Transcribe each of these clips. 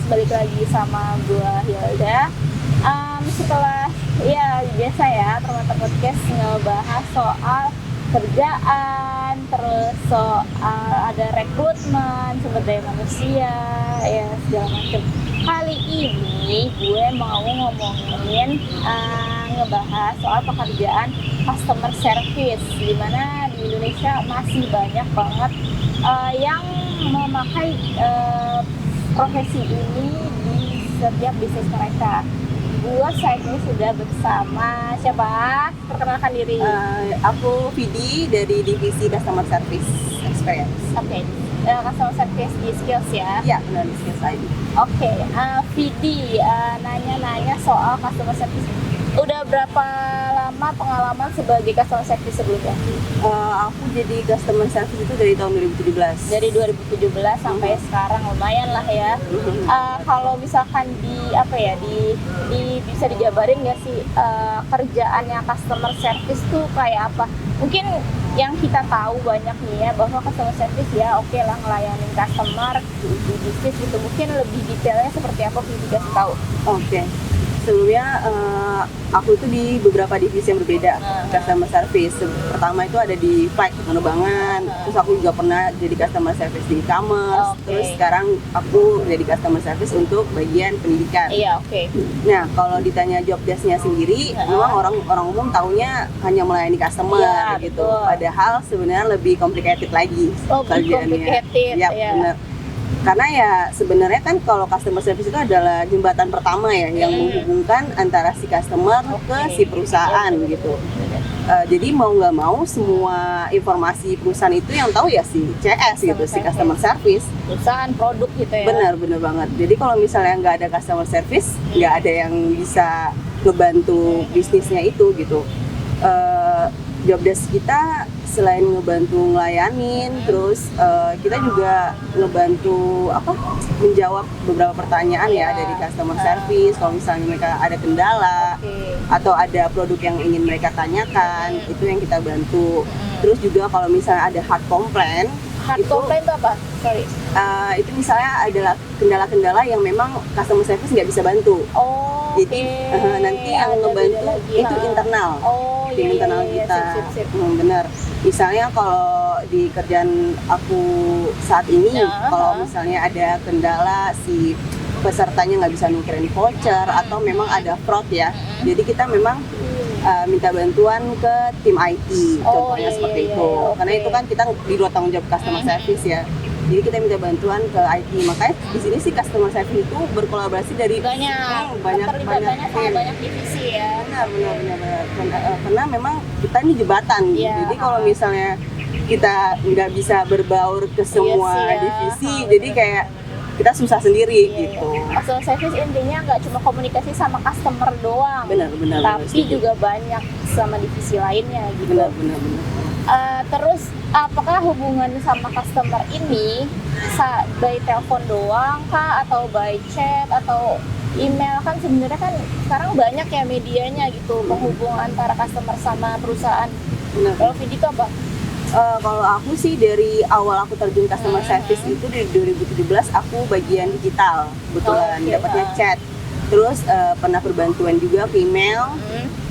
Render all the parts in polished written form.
balik lagi sama gua Hilda. Setelah ya biasa ya Termata Podcast ngebahas soal kerjaan, terus soal ada rekrutmen, sumber daya manusia, ya segala macam. Kali ini gue mau ngomongin ngebahas soal pekerjaan customer service, di mana di Indonesia masih banyak banget yang memakai profesi ini di setiap bisnis mereka. Gue saat ini sudah bersama siapa? Perkenalkan diri. Aku Vidi dari divisi Customer Service Experience. Oke. Customer Service di Skills ya? Iya, benar di Skills ID. Oke. Vidi nanya-nanya soal Customer Service. Udah berapa lama pengalaman sebagai Customer Service sebelumnya? Aku jadi Customer Service itu dari tahun 2017. Dari 2017 sampai sekarang lumayan lah ya. Kalau misalkan di bisa dijabarin nggak sih kerjaannya Customer Service tuh kayak apa? Mungkin yang kita tahu banyak nih ya bahwa Customer Service ya oke lah ngelayanin customer di bisnis gitu. Mungkin lebih detailnya seperti apa Vidi kasih tahu? Oke. Sebelumnya aku itu di beberapa divisi yang berbeda customer service. Pertama itu ada di flight penerbangan, terus aku juga pernah jadi customer service di e-commerce, terus sekarang aku jadi customer service untuk bagian pendidikan. Iya, oke. Nah, kalau ditanya job desk-nya sendiri, memang orang umum taunya hanya melayani customer gitu. Betul. Padahal sebenarnya lebih complicated lagi kerjaannya. Ya, benar. Karena ya sebenarnya kan kalau customer service itu adalah jembatan pertama ya yang menghubungkan antara si customer ke si perusahaan gitu. Jadi mau nggak mau semua informasi perusahaan itu yang tahu ya si CS gitu, si customer service. Perusahaan produk gitu ya. Benar banget. Jadi kalau misalnya nggak ada customer service, nggak ada yang bisa ngebantu bisnisnya itu gitu. Job desk kita selain ngebantu ngelayanin, terus kita juga ngebantu menjawab beberapa pertanyaan ya dari customer service. Kalau misalnya mereka ada kendala atau ada produk yang ingin mereka tanyakan, itu yang kita bantu. Terus juga kalau misalnya ada hard complaint, complaint itu apa? Sorry. Itu misalnya adalah kendala-kendala yang memang customer service nggak bisa bantu. Jadi nanti yang ngebantu itu internal. Di internal kita. Sip. Benar. Misalnya kalau di kerjaan aku saat ini, kalau misalnya ada kendala si pesertanya nggak bisa nukerin voucher atau memang ada fraud ya, jadi kita memang minta bantuan ke tim IT, contohnya seperti itu. Karena itu kan kita di luar tanggung jawab customer service ya. Jadi kita minta bantuan ke IT. Makanya di sini sih customer service itu berkolaborasi dari banyak divisi ya. Benar. Karena memang kita ini jembatan. Jadi kalau misalnya kita nggak bisa berbaur ke semua divisi, jadi kayak kita susah sendiri gitu. Customer service intinya nggak cuma komunikasi sama customer doang, benar. Tapi juga banyak sama divisi lainnya gitu. Benar. Terus apakah hubungan sama customer ini by telepon doang kah atau by chat atau email? Kan sebenarnya kan sekarang banyak ya medianya gitu penghubung antara customer sama perusahaan. Kalau Vidi itu apa? Kalau aku sih dari awal aku terjun customer service itu di 2017 aku bagian digital, kebetulan dapatnya chat. Terus pernah berbantuan juga ke email.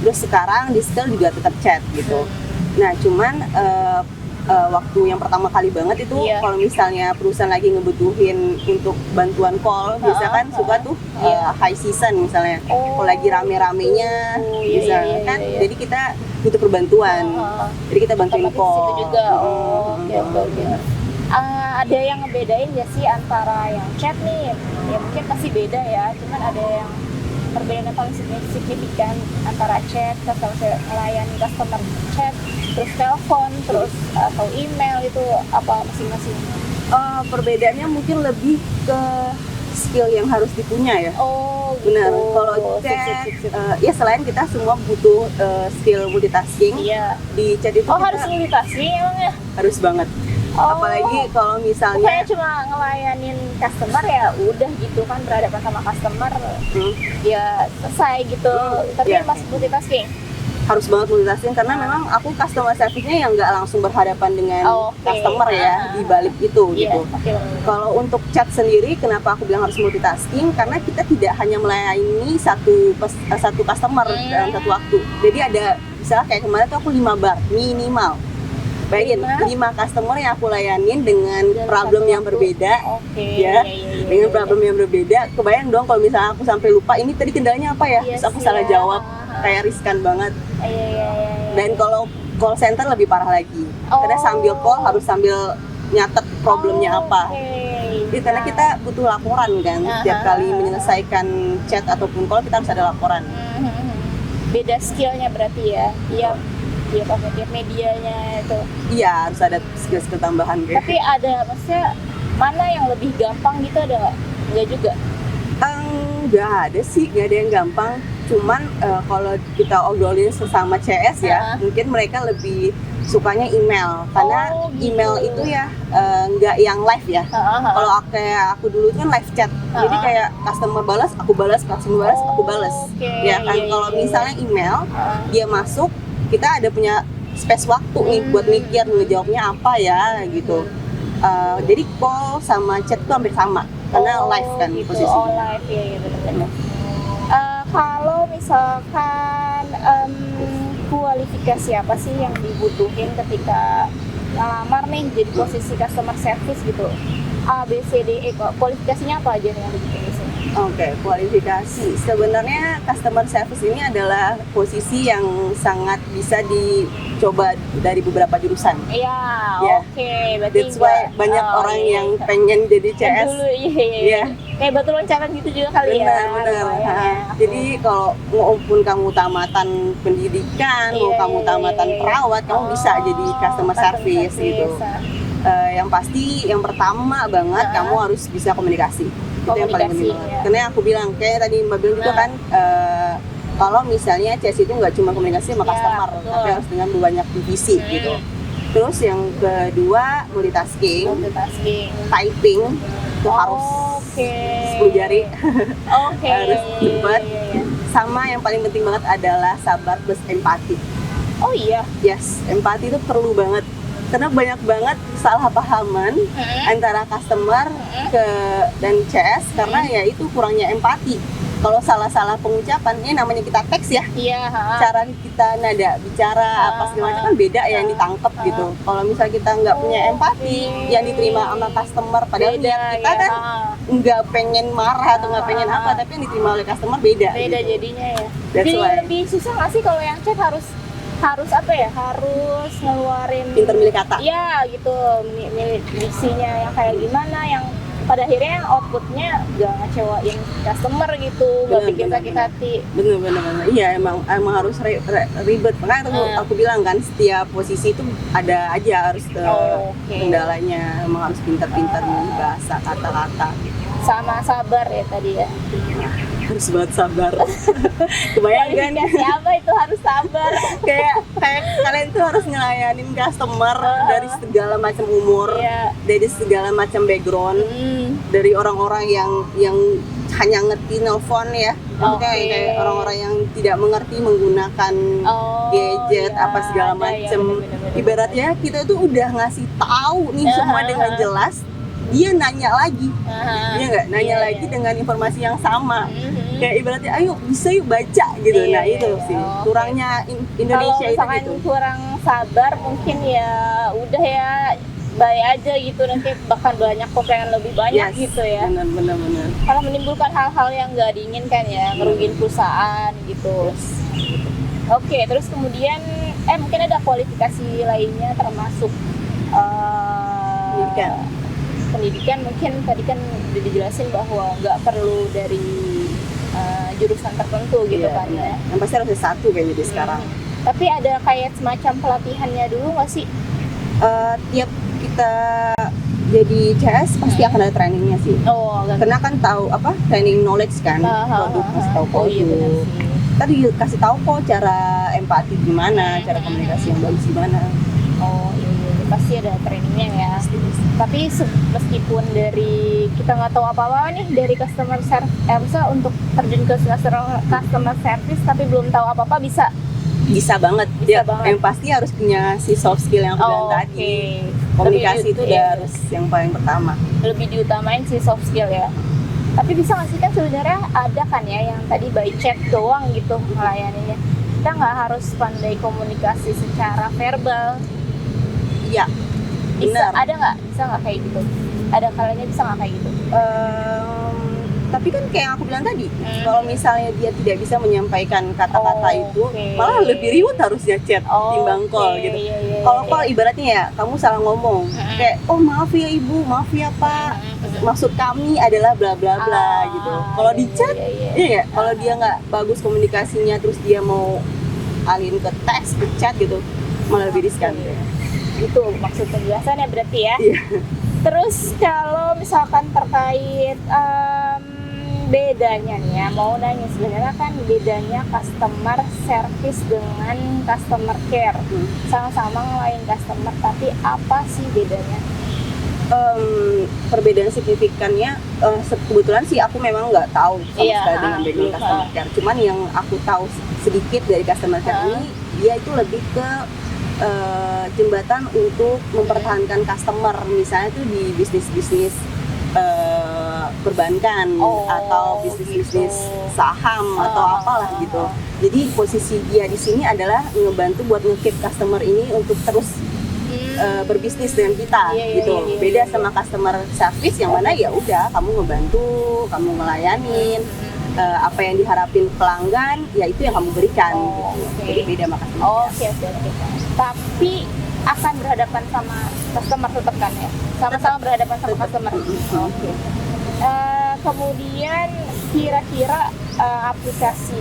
Terus sekarang di skill juga tetap chat gitu. Nah cuman waktu yang pertama kali banget itu kalau misalnya perusahaan lagi ngebutuhin untuk bantuan call, biasa kan suka tuh high season misalnya, kalau lagi rame-ramenya kan, jadi kita butuh perbantuan, jadi kita bantuin call. Juga. Oke. Ada yang ngebedain ya sih antara yang chat nih, ya mungkin pasti beda ya, cuman ada yang perbedaan yang paling signifikan antara chat, melayani customer chat, terus telepon, terus atau email itu apa masing-masing? Perbedaannya mungkin lebih ke skill yang harus dipunya ya. Benar. Kalau chat, ya selain kita semua butuh skill multitasking, di chat itu harus multitasking emangnya? Harus banget. Apalagi kalau misalnya bukannya cuma ngelayanin customer ya udah gitu kan, berhadapan sama customer ya selesai gitu, tapi masih multitasking. harus banget multitasking karena memang aku customer service-nya yang nggak langsung berhadapan dengan customer ya di balik itu gitu. Kalau untuk chat sendiri, kenapa aku bilang harus multitasking? Karena kita tidak hanya melayani satu customer dalam satu waktu. Jadi ada misalnya kayak kemarin tuh aku 5 bar minimal. Bayangin 5 customer yang aku layanin dengan problem yang berbeda, dengan problem yang berbeda. Kebayang dong kalau misalnya aku sampai lupa ini tadi kendalanya apa ya, terus aku salah jawab, kayak riskan banget. Dan kalau call center lebih parah lagi, karena sambil call harus sambil nyatet problemnya apa. Jadi karena kita butuh laporan kan, setiap kali menyelesaikan chat ataupun call kita harus ada laporan. Beda skillnya berarti ya. Iya pakai tiap medianya itu. Iya, harus ada skill tambahan gitu. Tapi ada, maksudnya mana yang lebih gampang gitu, ada nggak? Nggak juga? Nggak ada sih, nggak ada yang gampang. Cuman kalau kita obrolin sesama CS ya, mungkin mereka lebih sukanya email. Karena email itu ya nggak yang live ya. Kalau kayak aku dulu kan live chat. Jadi kayak customer balas, aku balas, customer balas, aku balas. Ya kan, kalau misalnya email, dia masuk, kita ada punya space waktu nih buat mikir ngejawabnya apa ya gitu. Jadi call sama chat itu hampir sama karena live kan gitu. posisi. Live ya benar-benar. Kalau misalkan kualifikasi apa sih yang dibutuhin ketika ngelamar nih jadi posisi customer service gitu? A, B, C, D, E, kualifikasinya apa aja nih yang dibutuhin? Oke, kualifikasi. Sebenarnya customer service ini adalah posisi yang sangat bisa dicoba dari beberapa jurusan. Iya, oke. Berarti that's why banyak orang yang pengen jadi CS. Dulu, iya. Kayak batu loncatan gitu juga kali ya. Benar. Jadi kalau maupun kamu tamatan pendidikan, mau kamu tamatan perawat, kamu bisa jadi customer service gitu. Yang pasti, yang pertama banget kamu harus bisa komunikasi. Itu yang paling penting banget. Karena aku bilang, kayak tadi Mbak bilang juga kan, kalau misalnya CS itu nggak cuma komunikasi sama customer, tapi harus dengan banyak divisi gitu. Terus yang kedua multitasking. Typing itu harus 10 jari. Harus cepat. Sama yang paling penting banget adalah sabar plus empati. Oh iya? Yes, empati itu perlu banget. Karena banyak banget kesalahpahaman antara customer dan CS karena ya itu kurangnya empati. Kalau salah-salah pengucapan, ini namanya kita teks ya. Cara kita nada bicara apa segala macam kan beda ya yang ditangkap gitu. Kalau misalnya kita nggak punya empati yang diterima sama customer, padahal kita kan nggak pengen marah atau nggak pengen apa, tapi yang diterima oleh customer beda gitu. Jadinya ya. Jadi lebih susah nggak sih kalau yang chat harus apa ya, harus ngeluarin pinter milih kata ya gitu, milih diksinya yang kayak gimana yang pada akhirnya outputnya gak ngecewain customer gitu, gak bikin sakit hati. Bener. Iya emang harus ribet, makanya aku bilang kan setiap posisi itu ada aja harus kendalanya, emang harus pintar-pintar milih bahasa kata-kata sama sabar ya tadi ya. Harus banget sabar. Kebayang kan? Siapa itu harus sabar? kayak kalian tuh harus ngelayanin customer dari segala macam umur, dari segala macam background, dari orang-orang yang hanya ngerti nelfon ya, kayak orang-orang yang tidak mengerti menggunakan gadget apa segala macam. Ibaratnya kita tuh udah ngasih tahu nih semua dengan jelas. Dia nanya lagi, dia nggak nanya lagi dengan informasi yang sama. Kayak ibaratnya, ayo bisa yuk baca gitu. Nah itu sih kurangnya Indonesia itu gitu. Kalau misalkan kurang sabar, mungkin ya udah ya bye aja gitu, nanti bahkan banyak kok pengen lebih banyak gitu ya. Benar. Kalau menimbulkan hal-hal yang nggak diinginkan ya, ngerugiin perusahaan gitu. Oke, terus kemudian mungkin ada kualifikasi lainnya termasuk pendidikan mungkin tadi kan udah dijelasin bahwa nggak perlu dari jurusan tertentu gitu kan ya. Yang pasti harus satu kayaknya di sekarang. Tapi ada kayak semacam pelatihannya dulu nggak sih? Tiap kita jadi CS pasti akan ada trainingnya sih. Karena kan tahu apa training knowledge kan, produk kasih tahu produk. Tadi kasih tahu kok cara empati gimana, cara komunikasi yang bagus gimana. Pasti ada trainingnya ya. Tapi meskipun dari kita nggak tahu apa-apa nih dari customer service, untuk terjun ke customer service tapi belum tahu apa-apa, bisa Bisa banget. Bisa Dia banget. yang pasti harus punya si soft skill yang aku bilang tadi. Komunikasi itu udah harus yang paling pertama. Lebih diutamain si soft skill ya. Tapi bisa nggak sih, kan sebenarnya ada kan ya yang tadi by chat doang gitu ngelayaninnya. Kita nggak harus pandai komunikasi secara verbal. Iya. Bisa, Benar. ada nggak? Bisa nggak kayak gitu? Ada kalanya bisa nggak kayak gitu? Tapi kan kayak yang aku bilang tadi, kalau misalnya dia tidak bisa menyampaikan kata-kata itu, malah lebih ribet harusnya chat timbang call gitu. Kalau call ibaratnya ya, kamu salah ngomong, kayak oh maaf ya ibu, maaf ya pak, maksud kami adalah bla bla bla gitu. Kalau di chat, iya, kalau dia nggak bagus komunikasinya, terus dia mau alihin ke teks, ke chat gitu, malah lebih riskan. Itu maksud penjelasannya berarti ya. Iya. Terus kalau misalkan terkait bedanya nih ya, mau nanya sebenarnya kan bedanya customer service dengan customer care. Sama-sama ngelayan customer, tapi apa sih bedanya? Perbedaan signifikannya kebetulan sih aku memang nggak tahu sama sekali dengan background customer care. Cuman yang aku tahu sedikit dari customer care ini, dia itu lebih ke jembatan untuk mempertahankan customer, misalnya tuh di bisnis-bisnis perbankan atau bisnis-bisnis saham atau apalah gitu. Jadi posisi dia di sini adalah ngebantu buat nge-keep customer ini untuk terus berbisnis dengan kita gitu. Beda sama customer service yang mana ya udah kamu ngebantu, kamu ngelayanin apa yang diharapin pelanggan, ya itu yang kamu berikan gitu. Jadi beda sama customer. Oke. Tapi akan berhadapan sama customer tetap kan ya? Sama-sama berhadapan sama customer. Oke. Kemudian kira-kira aplikasi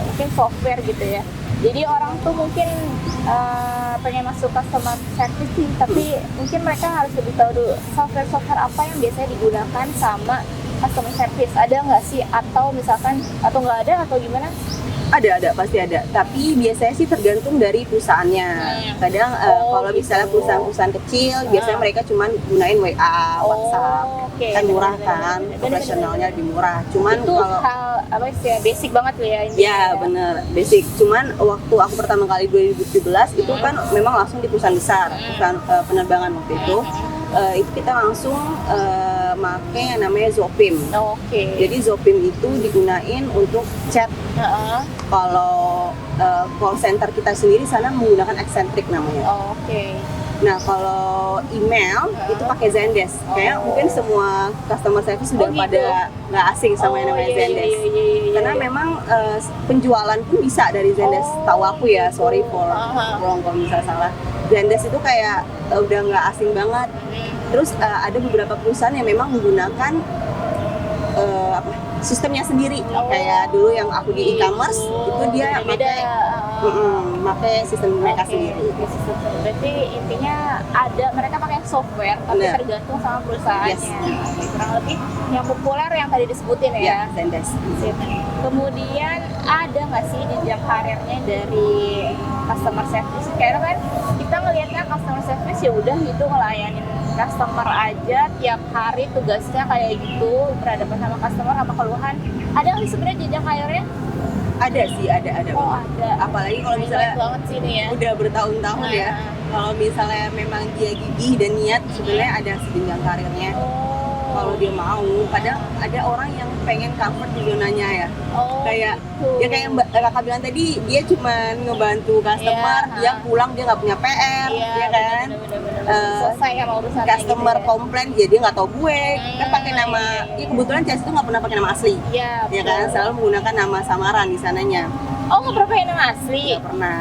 mungkin software gitu ya. Jadi orang tuh mungkin pengen masuk customer service sih, tapi mungkin mereka harus lebih tahu dulu software apa yang biasanya digunakan sama customer service. Ada nggak sih, atau misalkan atau nggak ada atau gimana? Ada, pasti ada. Tapi biasanya sih tergantung dari perusahaannya. Kadang kalau misalnya perusahaan-perusahaan kecil, biasanya mereka cuma gunain WA, WhatsApp. Kan murah kan, operasionalnya lebih murah. Cuman itu kalau hal apa sih ya, basic banget tuh ya ini. Ya bener, basic. Cuman waktu aku pertama kali 2017 itu kan memang langsung di perusahaan besar, perusahaan penerbangan waktu itu. Itu kita langsung make yang namanya Zopim. Jadi Zopim itu digunain untuk chat. Kalau call center kita sendiri sana menggunakan Accentric namanya. Nah kalau email itu pakai Zendesk. Kayak mungkin semua customer service sudah pada nggak asing sama yang namanya Zendesk. Karena memang penjualan pun bisa dari Zendesk. Tahu aku ya, sorry for wrong kalau misalnya salah. Zendesk itu kayak udah nggak asing banget. Terus ada beberapa perusahaan yang memang menggunakan sistemnya sendiri. Kayak dulu yang aku di e-commerce itu dia pakai sistem mereka sendiri. Berarti intinya ada, mereka pakai software tapi tergantung sama perusahaannya. Kurang lebih yang populer yang tadi disebutin ya. Zendesk. Kemudian ada nggak sih jenjang karirnya dari customer service? Karena kan kita ngelihatnya customer service ya udah gitu ngelayanin customer aja tiap hari, tugasnya kayak gitu, berhadapan sama customer, sama keluhan. Ada nggak sih sebenarnya jenjang karirnya? Ada sih, ada. Ada. Apalagi kalau misalnya banget sih ini ya. Udah bertahun-tahun ya. Kalau misalnya memang dia gigih dan niat, sebenarnya ada jenjang karirnya. Kalau dia mau, kadang ada orang yang pengen comfort di zonanya ya. Kayak ya kayak kakak bilang tadi, dia cuma ngebantu customer, dia pulang dia nggak punya PR, ya kan? Selesai sama urusan customer gitu komplain, ya dia nggak tahu gue, kan pakai nama, ya kebetulan Chelsea itu nggak pernah pakai nama asli, ya kan? Selalu menggunakan nama samaran di sananya. Nggak pernah pakai nama asli? Nggak pernah.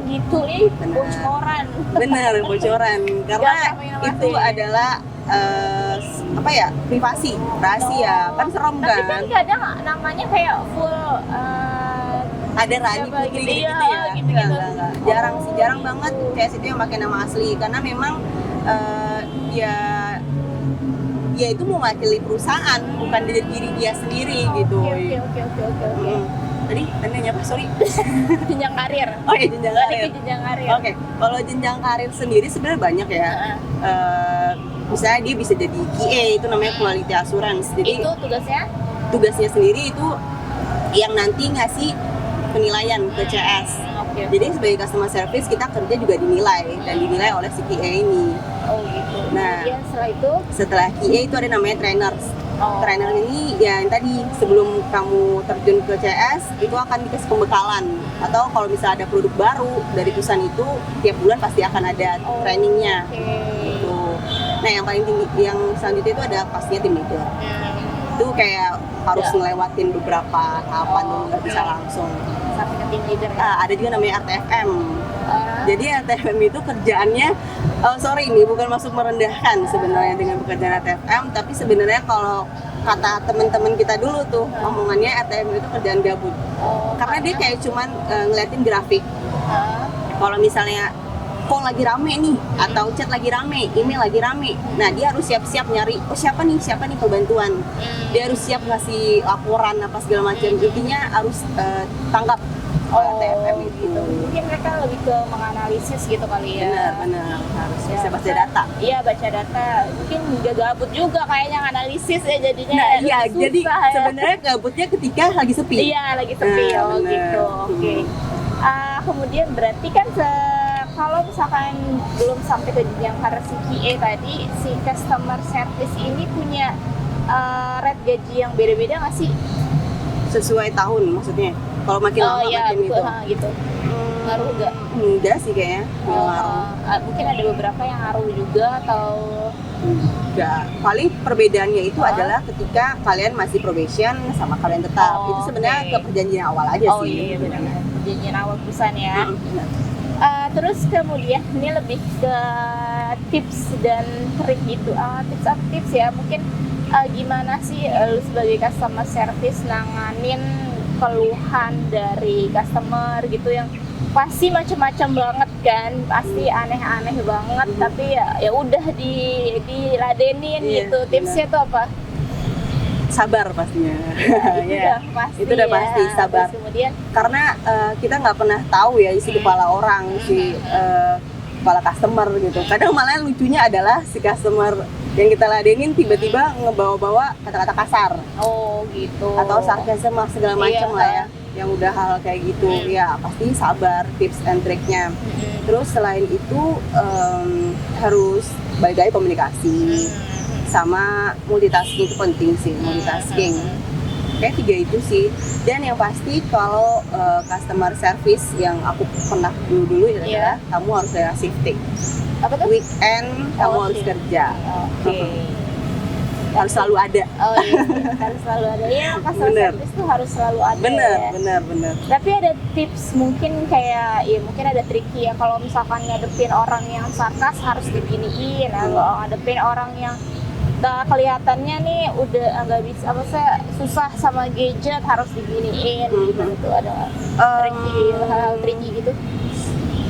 Gitu, bocoran. Bener, bocoran. Karena itu adalah privasi, rahasia, kan serem kan. Tapi kan kadang namanya kayak full ada Rani Putri gitu ya. Enggak. Jarang banget kayak situ yang pakai nama asli, karena memang dia itu mewakili perusahaan, bukan diri dia sendiri gitu. Oke. Tadi nanya apa? Sorry. Jenjang karir. Jenjang karir. Oke. Kalau jenjang karir sendiri sebenarnya banyak ya. Misalnya dia bisa jadi QA, itu namanya quality assurance. Jadi itu tugasnya sendiri itu yang nanti ngasih penilaian ke CS. Oke. Jadi sebagai customer service kita kerja juga dinilai dan dinilai oleh si QA ini. Oh gitu. Nah, Kemudian setelah itu, setelah QA itu ada namanya trainers. Oh. Trainer ini ya yang tadi sebelum kamu terjun ke CS itu akan dikasih pembekalan, atau kalau misalnya ada produk baru dari perusahaan itu tiap bulan pasti akan ada trainingnya. Oke. Gitu. Nah yang paling tinggi, yang selanjutnya itu ada pastinya tim leader. Itu kayak harus ngelewatin beberapa tahapan dulu, nggak bisa langsung. Sampai ke tim leader ya. Ada juga namanya RTFM. Jadi RTFM itu kerjaannya, sorry ini bukan masuk merendahkan sebenarnya dengan pekerjaan RTFM, tapi sebenarnya kalau kata teman-teman kita dulu tuh omongannya RTFM itu kerjaan gabut. Karena dia kayak cuman ngeliatin grafik. Kalau misalnya call lagi rame nih, atau chat lagi rame, email lagi rame, nah dia harus siap-siap nyari, oh siapa nih kebantuan. Dia harus siap ngasih laporan apa segala macam, intinya harus tanggap TFM itu. Gitu. Mungkin mereka lebih ke menganalisis gitu kali ya. Benar harus Ya, bisa baca data. Iya, baca data. Mungkin nggak gabut juga kayaknya analisis ya jadinya. Nah iya, susah jadi ya. sebenarnya gabutnya ketika lagi sepi. Iya, lagi sepi. Nah, Oh bener. gitu. Oke. Kemudian berarti kan kalau misalkan belum sampai ke jenjang karir si QA tadi, si customer service ini punya rate gaji yang beda-beda nggak sih? Sesuai tahun maksudnya. Kalau makin lama Iya, makin betul, itu. gitu. Ngaruh nggak? Enggak sih kayaknya. Nggak ngaruh. Mungkin ada beberapa yang ngaruh juga atau Enggak. Paling perbedaannya itu adalah ketika kalian masih probation sama kalian tetap. Oh, Itu sebenarnya oke. ke perjanjian awal aja oh sih. iya benar, perjanjian awal perusahaan ya. Benar. Terus kemudian ini lebih ke tips dan trik gitu. Tips atau tips ya, mungkin gimana sih lu sebagai customer service nanganin keluhan dari customer gitu yang pasti macam-macam banget kan, pasti aneh-aneh banget, tapi ya udah diladenin Iya, gitu. Tipsnya tuh apa? Sabar pastinya. Itu Ya. udah pasti. Itu udah ya. pasti, sabar. Terus kemudian Karena kita nggak pernah tahu ya isi kepala orang, si kepala customer gitu. Kadang malah lucunya adalah si customer yang kita ladenin tiba-tiba ngebawa-bawa kata-kata kasar oh gitu. atau sarkasme segala macam Iya. lah ya, yang udah hal kayak gitu. Ya pasti sabar, tips and triknya. Terus selain itu harus baik-baik komunikasi sama multitasking, itu penting sih, multitasking. Kayak 3 itu sih. Dan yang pasti kalau customer service yang aku pernah dulu adalah kamu harus ada shifting. Apa tuh? Weekend kamu Oh, harus shift. kerja. Oke. Harus selalu ada. Oh iya, harus selalu ada. Ya, customer Bener. service tuh harus selalu ada. Bener, Ya. bener. Tapi ada tips mungkin kayak, ya mungkin ada triknya ya. Kalau misalkan ngadepin orang yang sarkas harus diginiin. Kalau ngadepin orang yang kelihatannya nih udah nggak bisa, apa sih, susah sama gadget harus diginiin. Gitu ada tricky, hal-hal tricky gitu.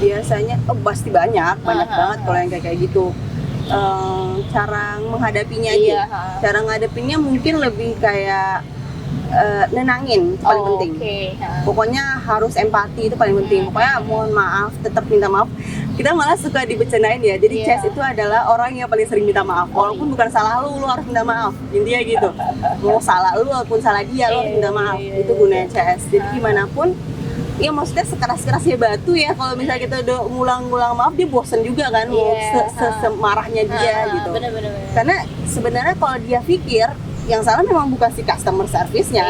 Biasanya pasti banyak banget kalau yang kayak gitu. Cara menghadapinya aja. Iya, Cara ngadepinnya mungkin lebih kayak nenangin, itu paling penting. Oke. Pokoknya harus empati, itu paling penting. Pokoknya mohon maaf, tetap minta maaf. Kita malah suka dibecandain ya. Jadi Iya. Chess itu adalah orang yang paling sering minta maaf. Walaupun bukan salah lu harus minta maaf. Intinya gitu. Mau salah lu walaupun salah dia, lu harus minta maaf. Itu gunanya Chess. Jadi gimana pun, ya maksudnya sekeras-kerasnya batu ya, kalau misalnya kita udah ngulang-ngulang maaf, dia bosen juga kan, mau semarahnya dia gitu. Bener. Karena sebenarnya kalau dia pikir yang salah memang bukan si customer service-nya,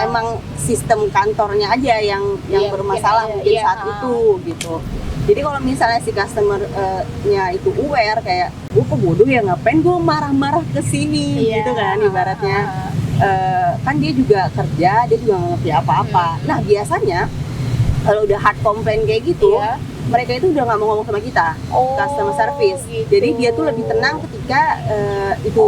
emang sistem kantornya aja yang bermasalah mungkin saat itu gitu. Jadi kalau misalnya si customer-nya itu aware kayak, gue kok bodoh ya, ngapain gue marah-marah ke sini gitu kan ibaratnya. Kan dia juga kerja, dia juga nggak ngerti apa-apa. Nah biasanya kalau udah hard complaint kayak gitu, mereka itu udah nggak mau ngomong sama kita, customer service. Gitu. Jadi dia tuh lebih tenang ketika itu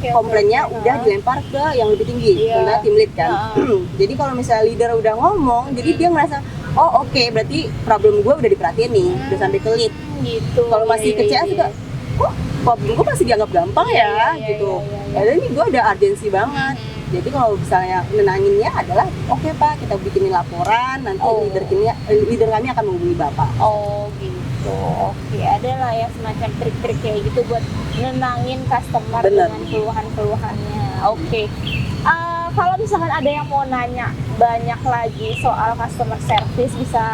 komplainnya udah dilempar ke yang lebih tinggi, karena tim lead kan. Jadi kalau misalnya leader udah ngomong, jadi dia ngerasa, oh oke, berarti problem gue udah diperhatiin nih, udah sampai ke lead. Gitu. Kalau masih kecewa juga, kok problem gue masih dianggap gampang ya, gitu. Padahal ini gue ada urgensi banget. Jadi kalau misalnya nenanginnya adalah, oke Pak, kita bikinin laporan, nanti leader kami akan menghubungi Bapak. Oh gitu. Oke, ada lah ya semacam trik-trik kayak gitu buat nenangin customer dengan keluhan-keluhannya. Oke. kalau misalkan ada yang mau nanya banyak lagi soal customer service bisa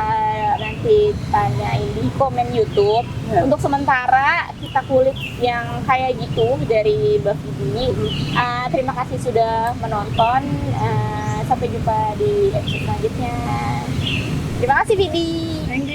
nanti tanyain di komen YouTube. Ya. Untuk sementara kita kulik yang kayak gitu dari Mbak Vidi. Terima kasih sudah menonton. Sampai jumpa di episode selanjutnya. Terima kasih Vidi. Thank